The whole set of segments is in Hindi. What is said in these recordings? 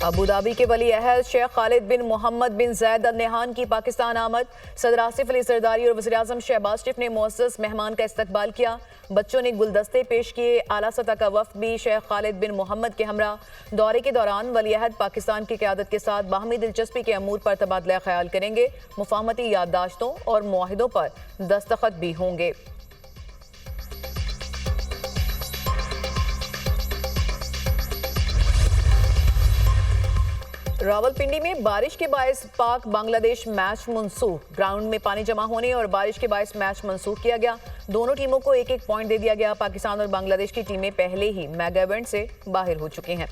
अबू धाबी के वली अहद शेख खालिद बिन मोहम्मद बिन जैद अल नहान की पाकिस्तान आमद। सदर आसिफ अली जरदारी और वज़ीर आज़म शहबाज शरीफ ने मुअज़्ज़ज़ मेहमान का इस्तकबाल किया। बच्चों ने गुलदस्ते पेश किए। आला सतह का वफ़द भी शेख खालिद बिन मोहम्मद के हमरा। दौरे के दौरान वली अहद पाकिस्तान की क़यादत के साथ बाहमी दिलचस्पी के अमूर पर तबादला ख्याल करेंगे। मुफाहमती याददाश्तों और मुआहिदों पर दस्तखत भी होंगे। रावलपिंडी में बारिश के बायस पाक बांग्लादेश मैच मनसूख। ग्राउंड में पानी जमा होने और बारिश के बायस मैच मनसूख किया गया। दोनों टीमों को एक एक पॉइंट दे दिया गया। पाकिस्तान और बांग्लादेश की टीमें पहले ही मेगा इवेंट से बाहर हो चुकी हैं।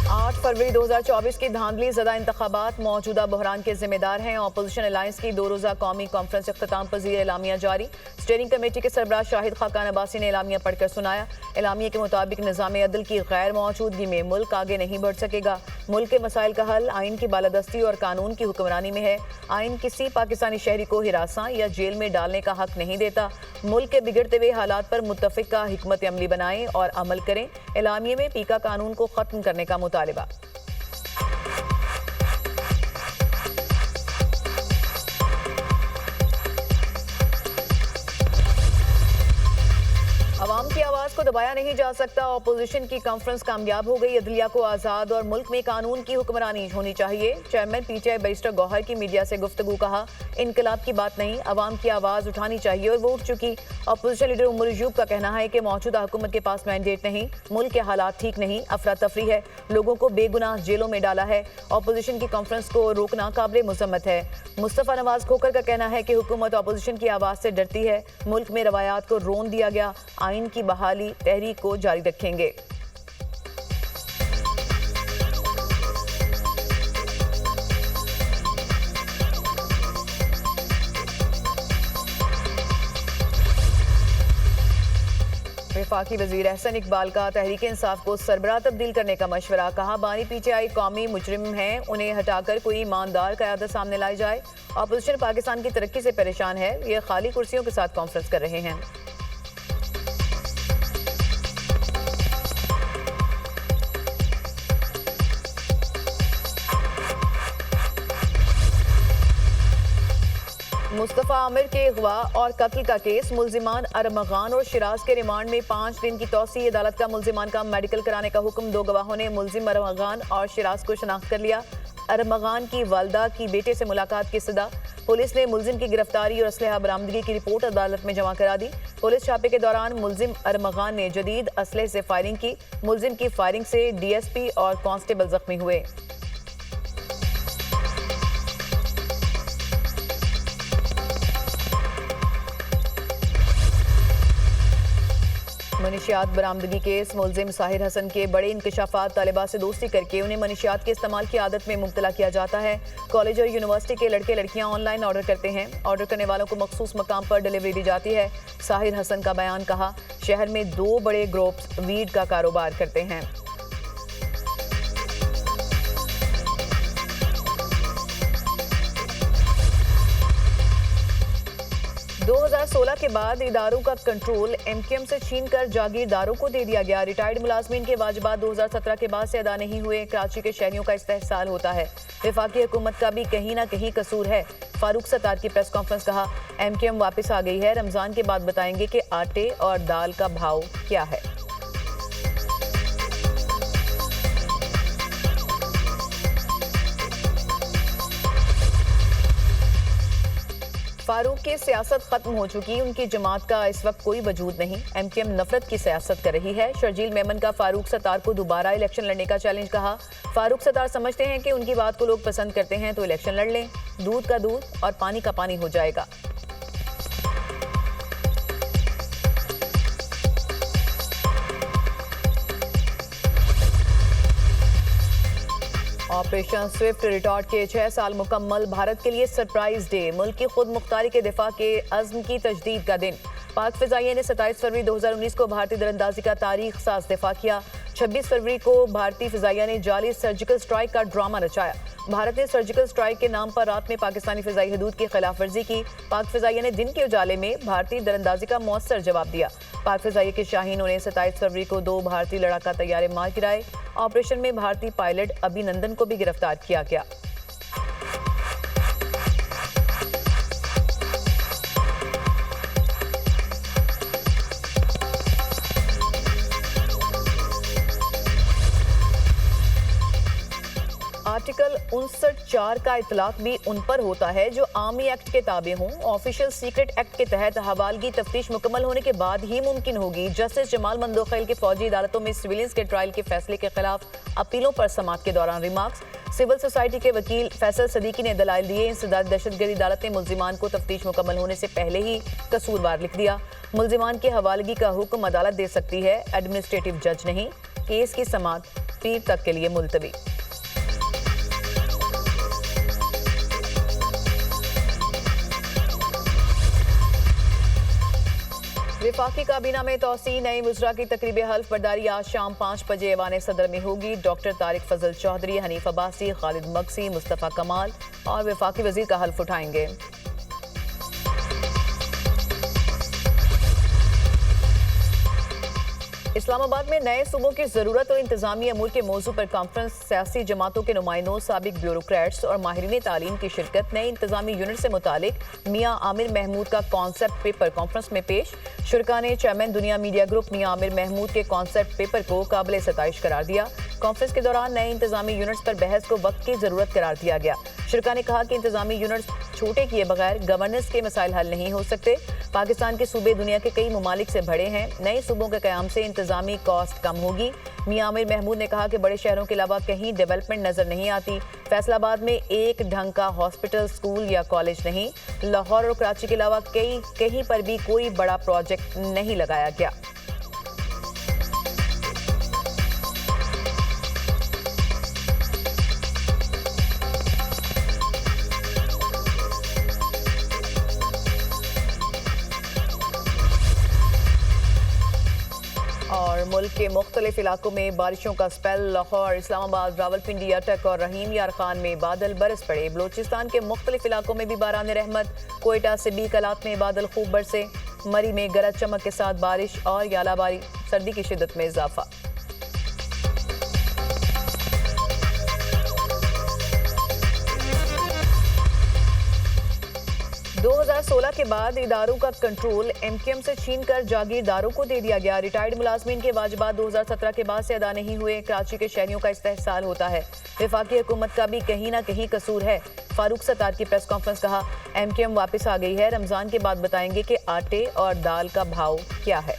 8 फरवरी 2024 की धांधली ज़दा इंतखाबात मौजूदा बहरान के जिम्मेदार हैं। अपोजिशन अलायंस की 2 रोज़ा कौमी कॉन्फ्रेंस इख्तिताम पजीर एलामिया जारी। स्टीयरिंग कमेटी के सरबराह शाहिद खाकान अब्बासी ने एलामिया पढ़कर सुनाया। एलामिया के मुताबिक निज़ाम अदल की गैर मौजूदगी में मुल्क आगे नहीं बढ़ सकेगा। मुल्क के मसाइल का हल आइन की बालादस्ती और कानून की हुक्मरानी में है। आइन किसी पाकिस्तानी शहरी को हिरासा या जेल में डालने का हक नहीं देता। मुल्क के बिगड़ते हुए हालात पर मुत्तफ़िका हिकमत अमली बनाएं और अमल करें। एलामिया में पीका कानून को ख़त्म करने का मुतालिबा। अवाम की आवाज को दबाया नहीं जा सकता। अपोजिशन की कॉन्फ्रेंस कामयाब हो गई। अदलिया को आज़ाद और मुल्क में कानून की हुक्मरानी होनी चाहिए। चेयरमैन पीटीआई बैरिस्टर गौहर की मीडिया से गुफ्तगू। कहा, इनकलाब की बात नहीं, अवाम की आवाज उठानी चाहिए और वो उठ चुकी। अपोजिशन लीडर उमर अयूब का कहना है कि मौजूदा हुकूमत के पास मैंडेट नहीं, मुल्क के हालात ठीक नहीं, अफरा तफरी है, लोगों को बेगुनाह जेलों में डाला है। अपोजिशन की कॉन्फ्रेंस को रोकना काबिल मुज़म्मत है। मुस्तफ़ा नवाज खोकर का कहना है कि हुकूमत अपोजिशन की आवाज़ से डरती है। मुल्क में रवायात को रोन दिया गया। आइन की बहाली तहरीक को जारी रखेंगे। वफाकी वजीर एहसन इकबाल का तहरीक इंसाफ को सरबराह तब्दील करने का मशवरा। कहा, बानी पीटीआई कौमी मुजरिम हैं, उन्हें हटाकर कोई ईमानदार क़यादत सामने लाई जाए। अपोजिशन पाकिस्तान की तरक्की से परेशान है, ये खाली कुर्सियों के साथ कॉन्फ्रेंस कर रहे हैं। मुस्तफ़ा आमिर के अगवा और कत्ल का केस। मुल्जिमान अरमगान और शिराज के रिमांड में 5 दिन की तौसी। अदालत का मुल्जिमान का मेडिकल कराने का हुक्म। 2 गवाहों ने मुल्जिम अरमगान और शिराज को शनाख्त कर लिया। अरमगान की वालदा की बेटे से मुलाकात की सदा। पुलिस ने मुल्जिम की गिरफ्तारी और असलहा बरामदगी की रिपोर्ट अदालत में जमा करा दी। पुलिस छापे के दौरान मुल्जिम अरमगान ने जदीद असलहे से फायरिंग की। मुल्जिम की फायरिंग से डीएसपी और कांस्टेबल जख्मी हुए। मनीशियात बरामदगी केस। मुल्जिम साहिर हसन के बड़े इंकशाफात। तालिबा से दोस्ती करके उन्हें मनीशियात के इस्तेमाल की आदत में मुब्तला किया जाता है। कॉलेज और यूनिवर्सिटी के लड़के लड़कियां ऑनलाइन ऑर्डर करते हैं। ऑर्डर करने वालों को मखसूस मकाम पर डिलीवरी दी जाती है। साहिर हसन का बयान। कहा, शहर में 2 बड़े ग्रुप्स वीड का कारोबार करते हैं। 2016 के बाद इदारों का कंट्रोल एमकेएम से छीनकर जागीरदारों को दे दिया गया। रिटायर्ड मुलाजमीन के वाजिबात 2017 के बाद से अदा नहीं हुए। कराची के शहरियों का इस्तेहसाल होता है। वफाकी हुकूमत का भी कहीं ना कहीं कसूर है। फारूक सत्तार की प्रेस कॉन्फ्रेंस। कहा, एमकेएम वापस आ गई है। रमजान के बाद बताएंगे कि आटे और दाल का भाव क्या है। फारूक की सियासत खत्म हो चुकी। उनकी जमात का इस वक्त कोई वजूद नहीं। एमकेएम नफरत की सियासत कर रही है। शर्जील मेमन का फारूक सत्तार को दोबारा इलेक्शन लड़ने का चैलेंज। कहा, फारूक सत्तार समझते हैं कि उनकी बात को लोग पसंद करते हैं तो इलेक्शन लड़ लें। दूध का दूध और पानी का पानी हो जाएगा। ऑपरेशन स्विफ्ट रिटॉर्ट के 6 साल मुकम्मल। भारत के लिए सरप्राइज डे। मुल्क की खुद मुख्तारी के दिफा के अज़्म की तजदीद का दिन। पाक फिजाइया ने 27 फरवरी 2019 को भारतीय दरअंदाजी का तारीख साज दिफा किया। 26 फरवरी को भारतीय फिजाइया ने जाली सर्जिकल स्ट्राइक का ड्रामा रचाया। भारत ने सर्जिकल स्ट्राइक के नाम पर रात में पाकिस्तानी फिजाई हदूद की खिलाफ वर्जी की। पाक फिजाइया ने दिन के उजाले में भारतीय दरअंदाजी का मौसर जवाब दिया। पाक फिजाइये के शाहीनों ने 27 फरवरी को 2 भारतीय लड़ाका तैयारे मार गिराए। ऑपरेशन में भारतीय पायलट अभिनंदन को भी गिरफ्तार किया गया। आर्टिकल 59(4) का इतलाक भी उन पर होता है जो आर्मी एक्ट के ताबे हों। ऑफिशियल सीक्रेट एक्ट के तहत हवालगी तफ्तीश मुकम्मल होने के बाद ही मुमकिन होगी। जस्टिस जमाल मंदोखेल के फौजी अदालतों में सिविलियंस के ट्रायल के फैसले के खिलाफ अपीलों पर समाअत के दौरान रिमार्क्स। सिविल सोसाइटी के वकील फैसल सदीकी ने दलाइल दिए। इंसदाद दहशतगर्दी अदालत ने मुल्जिमान को तफ्तीश मुकम्मल होने से पहले ही कसूरवार लिख दिया। मुल्जिमान की हवालगी का हुक्म अदालत दे सकती है, एडमिनिस्ट्रेटिव जज नहीं। केस की समाअत पीर तक के लिए मुलतवी। विफाकी काबीना में तौसी। नई मुजरा की तकरीब हल्फ बर्दारी आज शाम 5 बजे ऐवान सदर में होगी। डॉक्टर तारिक फजल चौधरी, हनीफ अब्बासी, खालिद मक्सी, मुस्तफ़ा कमाल और विफाकी वजीर का हल्फ उठाएंगे। इस्लामाबाद में नए सूबों की जरूरत और इंतजामी अमूर के मौजू पर कॉन्फ्रेंस। सियासी जमातों के नुमाइंदों, साबिक ब्यूरोक्रेट्स और माहिरीन तालीम की शिरकत। नए इंतजामी यूनिट से मुतालिक मियां आमिर महमूद का कॉन्सेप्ट पेपर कॉन्फ्रेंस में पेश। शुरका ने चेयरमैन दुनिया मीडिया ग्रुप मियां आमिर महमूद के कॉन्सेप्ट पेपर को काबिल सताइश करार दिया। कॉन्फ्रेंस के दौरान नए इंतजामी यूनिट्स पर बहस को वक्त की जरूरत करार दिया गया। शुरका ने कहा कि इंतजामी यूनिट्स छोटे किए बगैर गवर्नेंस के मसाइल हल नहीं हो सकते। पाकिस्तान के सूबे दुनिया के कई ममालिक से बड़े हैं। नए सूबों के कयाम से इंतजामी कॉस्ट कम होगी। मियां आमिर महमूद ने कहा कि बड़े शहरों के अलावा कहीं डेवलपमेंट नजर नहीं आती। फैसलाबाद में एक ढंग का हॉस्पिटल, स्कूल या कॉलेज नहीं। लाहौर और कराची के अलावा कहीं पर भी कोई बड़ा प्रोजेक्ट नहीं लगाया गया। और मुल्क के मुख्तलिफ इलाकों में बारिशों का स्पेल। लाहौर, इस्लामाबाद, रावलपिंडी, अटक और रहीम यार खान में बादल बरस पड़े। बलोचिस्तान के मुख्तलिफ इलाकों में भी बारान रहमत। कोयटा से भी कलात में बादल खूब बरसे। मरी में गरज चमक के साथ बारिश और यालाबारी। सर्दी की शिद्दत में इजाफा। 2016 के बाद इदारों का कंट्रोल एमक्यूएम से छीनकर जागीरदारों को दे दिया गया। रिटायर्ड मुलाजमीन के वाजिबात 2017 के बाद से अदा नहीं हुए। कराची के शहरियों का इस्तेहसाल होता है। वफाकी हुकूमत का भी कहीं ना कहीं कसूर है। फारूक सत्तार की प्रेस कॉन्फ्रेंस। कहा, एमक्यूएम वापस आ गई है। रमजान के बाद बताएंगे कि आटे और दाल का भाव क्या है।